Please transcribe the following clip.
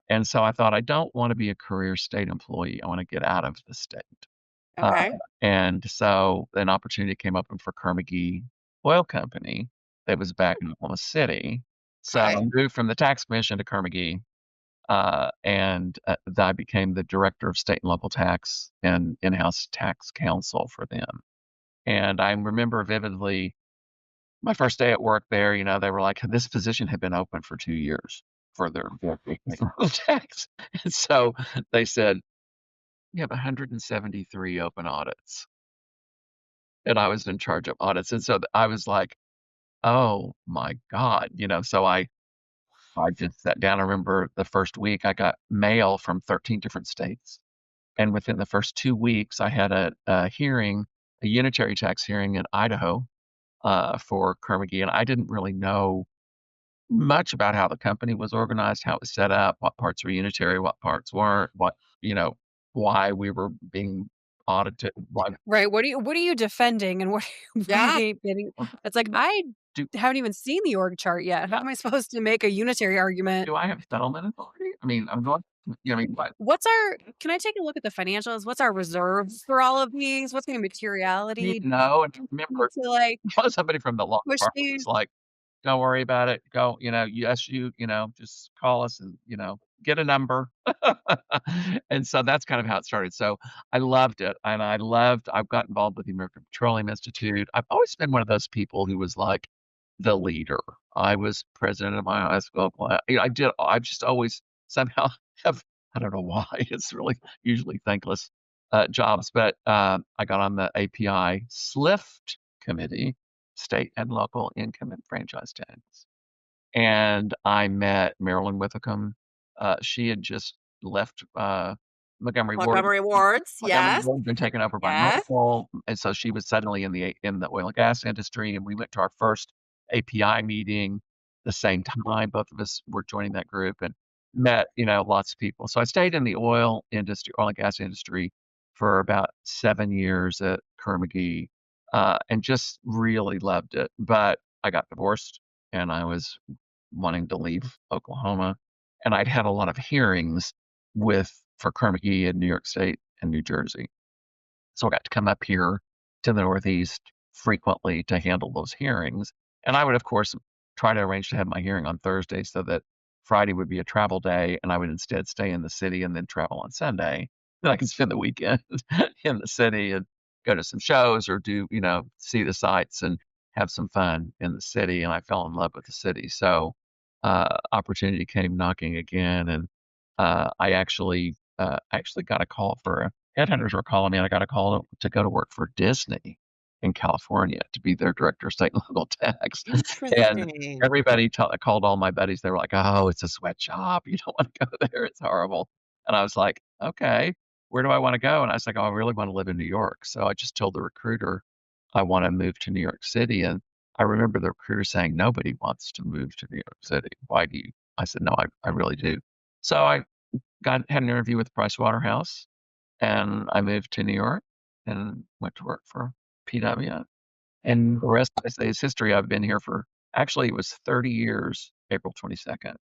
And so I thought, I don't want to be a career state employee. I want to get out of the state. Uh, Okay. and so an opportunity came open for Kerr-McGee Oil Company that was back in Oklahoma City. So I Okay. moved from the tax commission to Kerr-McGee, and I became the director of state and local tax and in-house tax counsel for them. And I remember vividly my first day at work there, they were like, this position had been open for 2 years for their director of state and local tax. And so they said, you have 173 open audits. And I was in charge of audits. And so I was like, oh my God, so I just sat down. I remember the first week I got mail from 13 different states. And within the first 2 weeks, I had a hearing, a unitary tax hearing in Idaho for Kerr-McGee. And I didn't really know much about how the company was organized, how it was set up, what parts were unitary, what parts weren't, you know, why we were being audited, why Right. What are you defending and what what are yeah, they getting? It's like I do haven't even seen the org chart yet. How am I supposed to make a unitary argument? do I have settlement authority? I mean, I'm going, I mean, what? What's our Can I take a look at the financials? What's our reserves for all of these? What's the You materiality? know, and I Need remember to like somebody from the law push department was these. like, "Don't worry about it. Go, yes, just call us and, get a number." And so that's kind of how it started. So I loved it, and I've got involved with the American Petroleum Institute. I've always been one of those people who was like the leader. I was president of my high school class. I just always somehow have, I don't know why, it's really usually thankless jobs, but I got on the API SLIFT committee, state and local income and franchise tax. And I met Marilyn Withicum. She had just left Montgomery Ward. Montgomery Wards, Montgomery yes, Ward had been taken over by yes. Noble, and so she was suddenly in the oil and gas industry. And we went to our first API meeting the same time. Both of us were joining that group and met, lots of people. So I stayed in the oil and gas industry for about 7 years at Kerr-McGee, and just really loved it. But I got divorced, and I was wanting to leave Oklahoma, and I'd had a lot of hearings for Kerr-McGee in New York State and New Jersey. So I got to come up here to the Northeast frequently to handle those hearings. And I would, of course, try to arrange to have my hearing on Thursday so that Friday would be a travel day, and I would instead stay in the city and then travel on Sunday. Then I could spend the weekend in the city and go to some shows or see the sights and have some fun in the city. And I fell in love with the city. So opportunity came knocking again, and I actually got a call for headhunters were calling me, and I got a call to go to work for Disney in California to be their director of state and local tax. And Interesting. everybody called all my buddies. They were like, "Oh, it's a sweatshop. You don't want to go there. It's horrible." And I was like, "Okay, where do I want to go?" And I was like, "Oh, I really want to live in New York." So I just told the recruiter I want to move to New York City. And I remember the recruiter saying, "Nobody wants to move to New York City. Why do you?" I said, "No, I really do." So I had an interview with Pricewaterhouse, and I moved to New York and went to work for PW. And the rest, I say, is history. I've been here for, actually, it was 30 years, April 22nd.